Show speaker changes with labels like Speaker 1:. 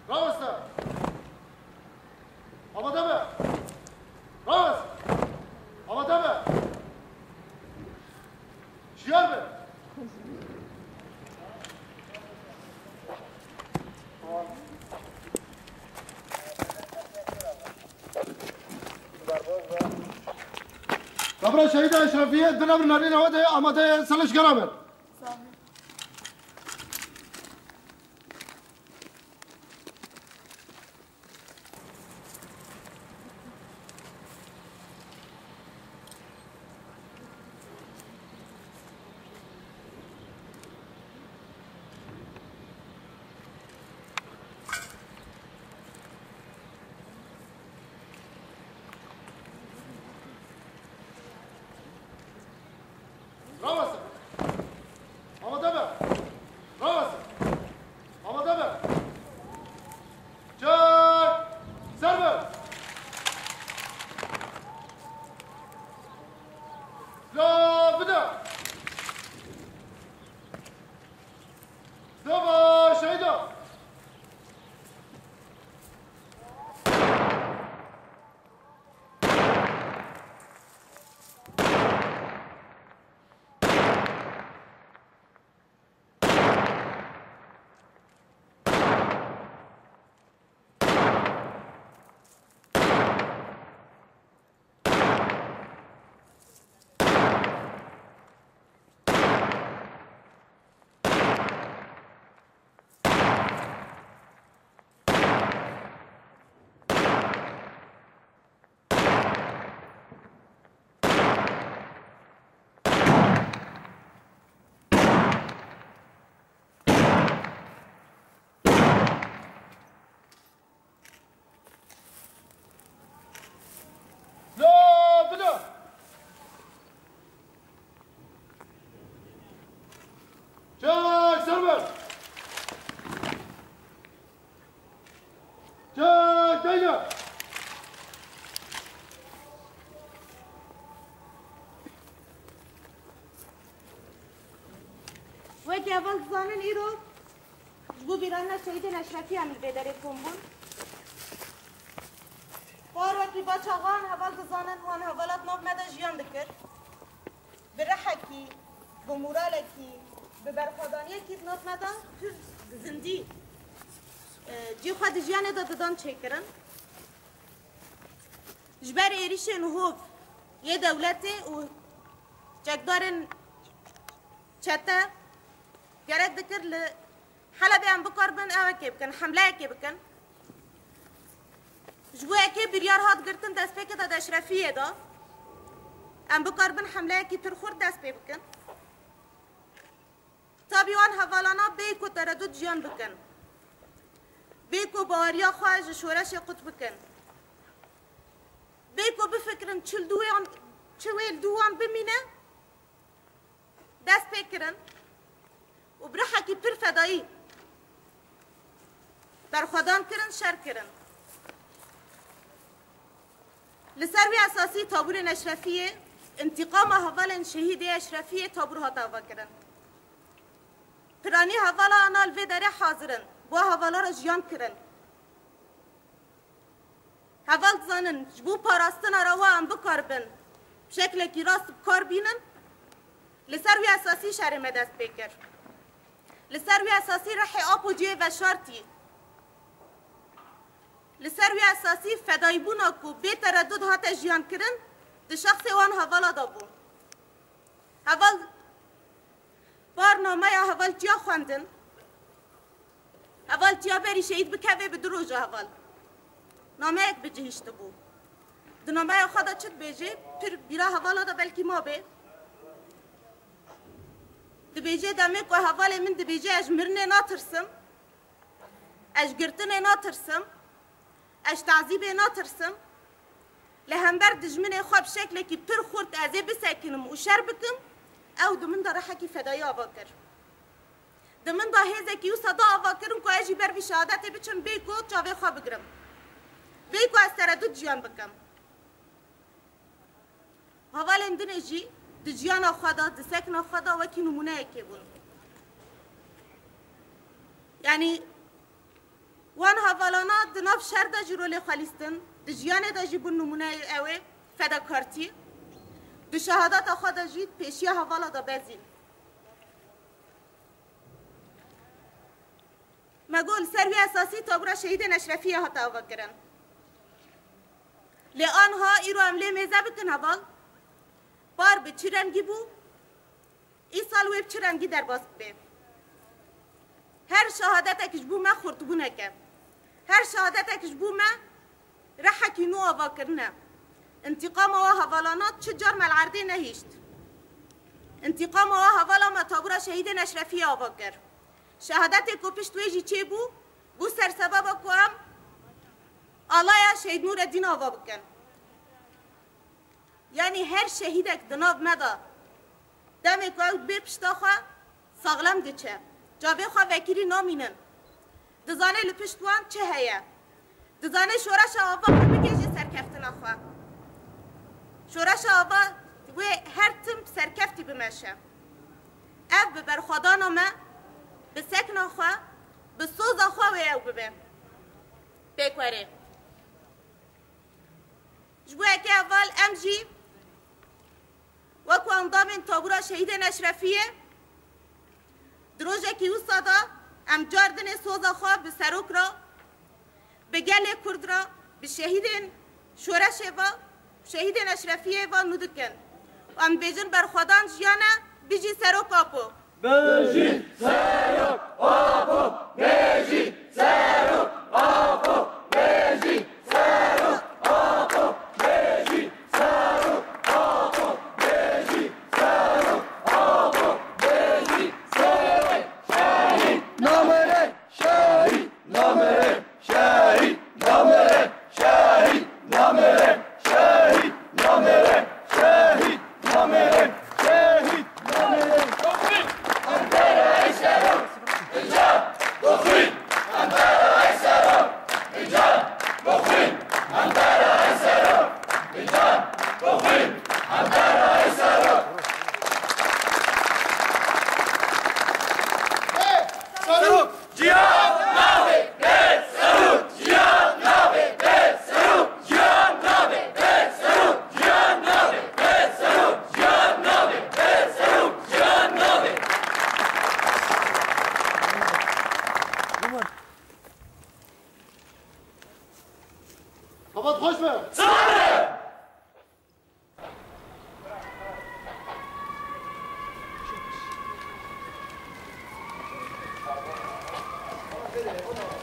Speaker 1: راسته آماده به راست آماده به شیار به دبر شهید اشرفیه دنبر نرین آماده آماده سلش گرامه
Speaker 2: وقتی اول زنان ایرو جبو بیران شهید اشرفی امیر بدره کن بار وقتی با چاقان اول زنان هان اولات نو مده جیان دکر بره حکی به مورالکی به برخوادانی کی نو مده تو زندی جی خود جیان دادن چکرن جبر ایریش نهوف یه دولته و جگدارن چته گرد دکر ل حلبی هم بکار بن اوه که بکن حمله که بکن جوه که بیریار هات گرتن دست پی که داد اشرفیه دا هم بکار بن حمله که پر خورد دست پی بکن تابیوان حوالانا بیکو تردد جیان بکن بیکو باوریا خواهج شورش قط بکن بیکو بفکرن چل دوان بمینه دست پی کرن و برحه که پر فدایی برخودان کرن شر کرن لسروی اساسی تابور اشرفیه انتقام حوال شهید اشرفیه تابور ها دعوا کرن پرانی حوالا آنال وی داره حاضرن با حوالا را جیان کرن حوال زنن جبو پاراستن روا هم بکار بن شکل کی راست بکار بینن لسروی اساسی شرم دست بکر لسروی اساسی رح آب و جیه و شارتی لسروی اساسی فدایی بونا کو بی تردد هات جیان کرن ده شخص وان حوالا دا بون حوال بارنامه یا حوال تیا خواندن حوال تیا بری شهید بکوه بدروجه حوال نامه یک بجهشت بو ده نامه خدا چت بیجه پر بیرا حوالا دا بلکی ما بی ده بیجه دمه که حوال من ده بیجه اج مرنه ناترسم اج گرتنه ناترسم اش تعذیب ناترسم لهمبر دجمنه خواب شکل که پر خورد ازه بسکنم و شر بکم او دمن دا رحکی فدایی آوا کر دمن دا هیزه که او صدا آوا کرم که اجی بر بی شهادت بچم بیکو چاوه خواه بگرم بیکو از تردد جیان بکم حوال اندن جی ده جیان خدا ده سکن خدا وکی نمونه اکی بون یعنی وان هاوالانات دناف شر دا جی رول خالیستن د جیان دا جی بون نمونه اوه فداکارتی د شهادت خود دا جی پیشی هاوالا دا بزین مگول سروی اساسی تابورا شهید نشرفی هاتا آوا کرن لی آنها ایرو عمله میزه بکن هوال بار به چی رنگی بو ای سال ویب چی رنگی در باز بیم هر شهادت اکش بو ما خورتبو نکم هر شهادت اکش بو ما رحکی نو آوا کرنه انتقام و هوالانات چجار ملعرده نهیشت انتقام و هوالا ما تابورا شهید نشرفی آوا کر شهادت کو پشت ویجی چه بو سر سبب کو هم آلایا شهید نور الدین آوا بکن یعنی هر شهیدک دناب مدا دمی که بی پشتا خواه ساغلم ده چه جاوه خواه وکیلی نامینن دزانه لپشتوان چه هیه دزانه شورش آوا خود بگیجی سرکفتنا خواه شورش آوا و هر تم سرکفتی بمشه اف به برخوادانا ما به سکنا خواه به سوزا خواه و او ببه بکوره جبوه که اول ام جی وکو اندامین تابورا شهید نشرفیه دروژه که او سادا ام جاردن سوزا خواه به سروک را به گل کرد را به شهید شورش و شهید نشرفیه و ندکن و ام بیجن برخوادان جیانه بیجی سروک آپو
Speaker 3: بیجی سروک آپو بیجی سروک آپو بیجی سروک آپو بیجی سروک آپو بیجی سروک آپو بیجی سروک شهید نامره شهید نامره شهید نامره شهید نامره شهید نامره شهید نامره شهید نامره انتر عیسرو اینجا بخوین انتر عیسرو اینجا بخوین انتر عیسرو اینجا بخوین انتر عیسرو
Speaker 1: سروک
Speaker 3: جیان نابه به سروک جیان نابه به سروک جیان نابه به سروک جیان نابه به سروک جیان نابه به سروک جیان نابه
Speaker 1: هوات خوش به
Speaker 3: ساره
Speaker 1: Hadi.